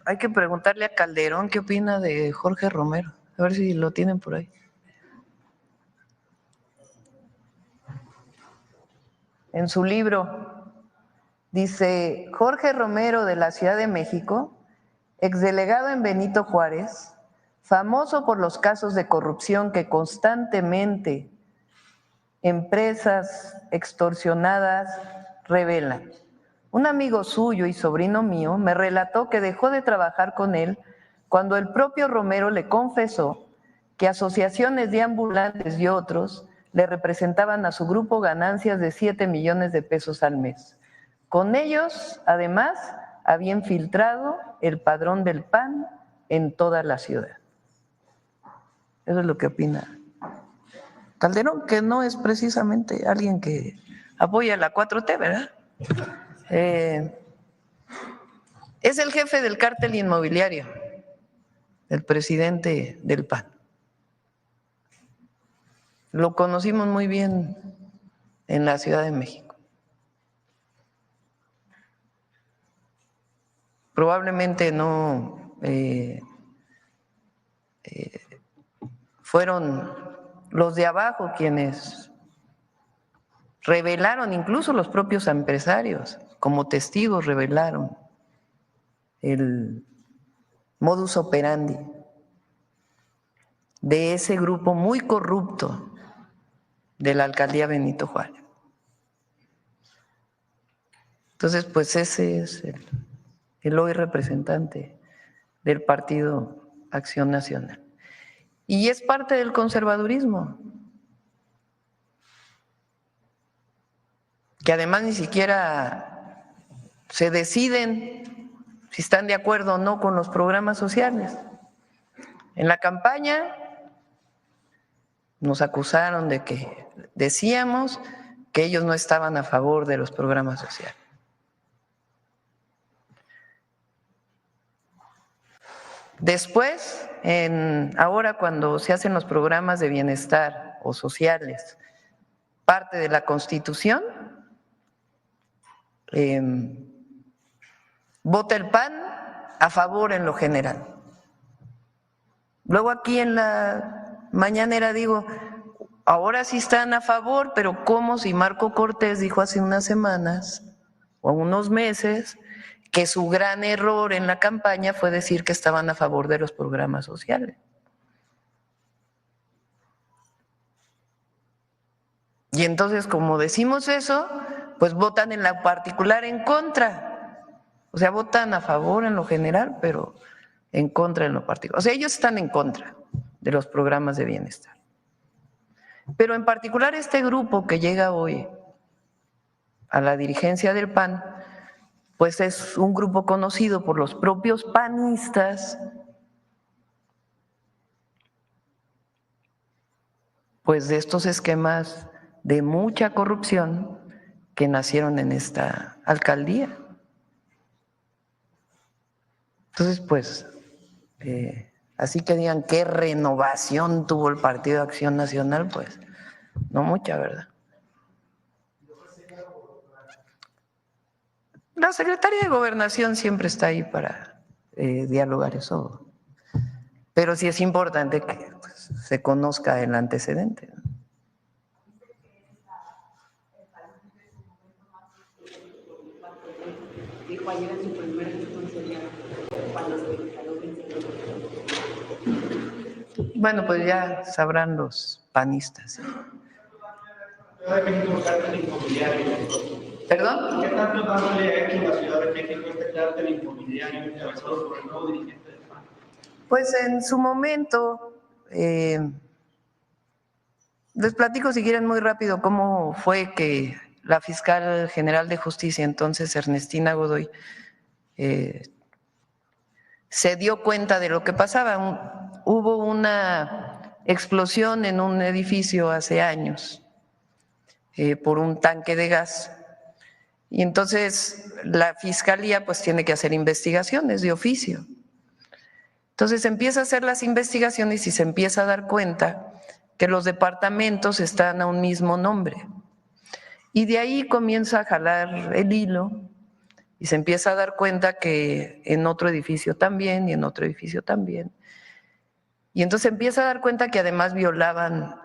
hay que preguntarle a Calderón qué opina de Jorge Romero, a ver si lo tienen por ahí. En su libro dice: Jorge Romero, de la Ciudad de México, exdelegado en Benito Juárez, famoso por los casos de corrupción que constantemente empresas extorsionadas revelan. Un amigo suyo y sobrino mío me relató que dejó de trabajar con él cuando el propio Romero le confesó que asociaciones de ambulantes y otros le representaban a su grupo ganancias de 7 millones de pesos al mes. Con ellos, además, habían filtrado el padrón del PAN en toda la ciudad. Eso es lo que opina Calderón, que no es precisamente alguien que apoya la 4T, ¿verdad? Es el jefe del cártel inmobiliario, el presidente del PAN. Lo conocimos muy bien en la Ciudad de México. Probablemente no fueron los de abajo quienes revelaron, incluso los propios empresarios, como testigos revelaron el modus operandi de ese grupo muy corrupto de la alcaldía Benito Juárez. Entonces, pues ese es el hoy representante del Partido Acción Nacional. Y es parte del conservadurismo, que además ni siquiera se deciden si están de acuerdo o no con los programas sociales. En la campaña nos acusaron de que decíamos que ellos no estaban a favor de los programas sociales. Después, ahora cuando se hacen los programas de bienestar o sociales, parte de la Constitución, vota el PAN a favor en lo general. Luego aquí en la mañanera digo, ahora sí están a favor, pero ¿cómo si Marco Cortés dijo hace unas semanas o unos meses que su gran error en la campaña fue decir que estaban a favor de los programas sociales? Y entonces, como decimos eso, pues votan en lo particular en contra. O sea, votan a favor en lo general, pero en contra en lo particular. O sea, ellos están en contra de los programas de bienestar. Pero en particular este grupo que llega hoy a la dirigencia del PAN, pues es un grupo conocido por los propios panistas, pues de estos esquemas de mucha corrupción que nacieron en esta alcaldía. Entonces, pues, así que digan qué renovación tuvo el Partido Acción Nacional, pues, no mucha, ¿verdad? La Secretaría de Gobernación siempre está ahí para dialogar eso, pero sí es importante que pues, se conozca el antecedente, ¿no? Dijo ayer en su primer discurso cuando se declaró vencedor. Bueno, pues ya sabrán los panistas. Ciudad de México, cártel inmobiliario. ¿Perdón? ¿Qué tanto daño le ha hecho la Ciudad de México este cártel inmobiliario encabezado por el nuevo dirigente del PAN? Pues en su momento, les platico si quieren muy rápido cómo fue que la fiscal general de justicia, entonces Ernestina Godoy, se dio cuenta de lo que pasaba. Hubo una explosión en un edificio hace años por un tanque de gas. Y entonces la fiscalía pues tiene que hacer investigaciones de oficio. Entonces empieza a hacer las investigaciones y se empieza a dar cuenta que los departamentos están a un mismo nombre. Y de ahí comienza a jalar el hilo y se empieza a dar cuenta que en otro edificio también y en otro edificio también. Y entonces empieza a dar cuenta que además violaban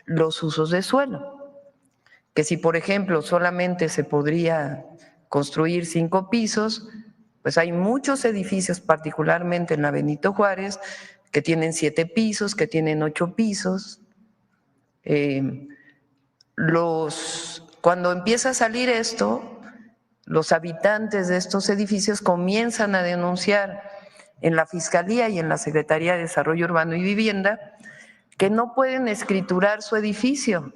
los usos de suelo, que si por ejemplo solamente se podría construir 5 pisos, pues hay muchos edificios, particularmente en la Benito Juárez, que tienen 7 pisos, que tienen 8 pisos. Cuando empieza a salir esto, los habitantes de estos edificios comienzan a denunciar en la Fiscalía y en la Secretaría de Desarrollo Urbano y Vivienda que no pueden escriturar su edificio,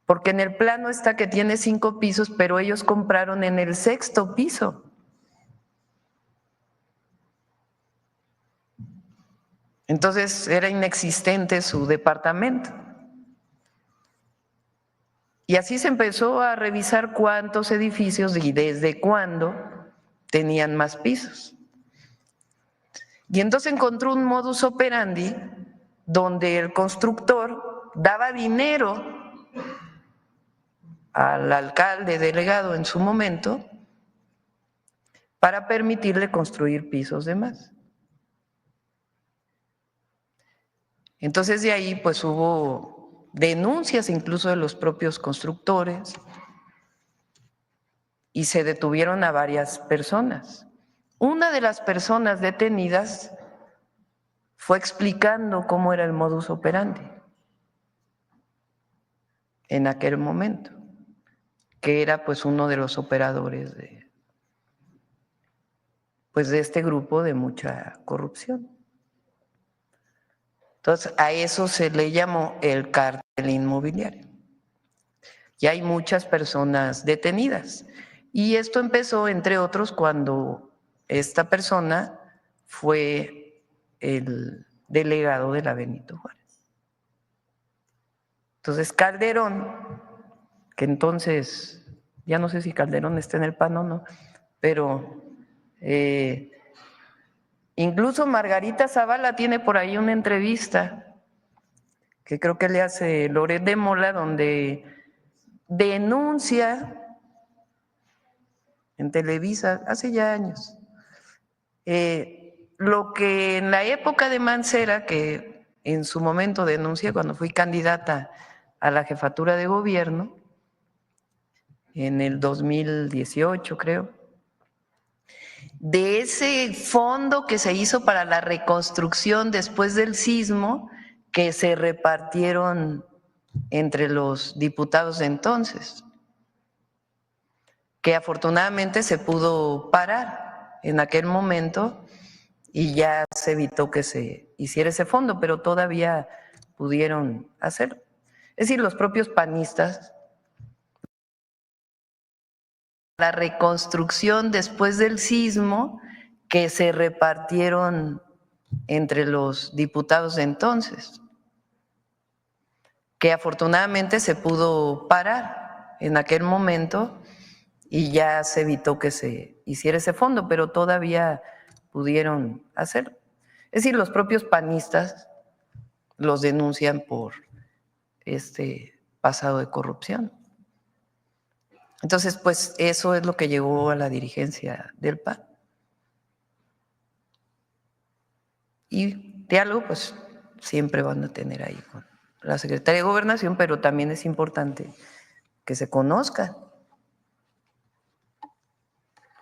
porque en el plano está que tiene 5 pisos, pero ellos compraron en el 6º piso. Entonces era inexistente su departamento. Y así se empezó a revisar cuántos edificios y desde cuándo tenían más pisos. Y entonces encontró un modus operandi donde el constructor daba dinero al alcalde delegado en su momento para permitirle construir pisos de más. Entonces de ahí pues hubo denuncias incluso de los propios constructores y se detuvieron a varias personas. Una de las personas detenidas fue explicando cómo era el modus operandi en aquel momento, que era pues uno de los operadores de este grupo de mucha corrupción. Entonces, a eso se le llamó el cártel inmobiliario. Y hay muchas personas detenidas. Y esto empezó, entre otros, cuando esta persona fue el delegado de la Benito Juárez. Entonces, Calderón, que entonces, ya no sé si Calderón está en el PAN o no, pero incluso Margarita Zavala tiene por ahí una entrevista que creo que le hace Loret de Mola, donde denuncia en Televisa hace ya años lo que en la época de Mancera, que en su momento denuncié cuando fui candidata a la jefatura de gobierno en el 2018, creo, de ese fondo que se hizo para la reconstrucción después del sismo, que se repartieron entre los diputados de entonces, que afortunadamente se pudo parar en aquel momento y ya se evitó que se hiciera ese fondo, pero todavía pudieron hacerlo. Es decir, los propios panistas, la reconstrucción después del sismo, que se repartieron entre los diputados de entonces, que afortunadamente se pudo parar en aquel momento y ya se evitó que se hiciera ese fondo, pero todavía pudieron hacerlo. Es decir, los propios panistas los denuncian por este pasado de corrupción. Entonces, pues eso es lo que llevó a la dirigencia del PAN. Y diálogo, pues siempre van a tener ahí con la Secretaría de Gobernación, pero también es importante que se conozca,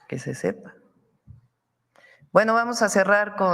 que se sepa. Bueno, vamos a cerrar con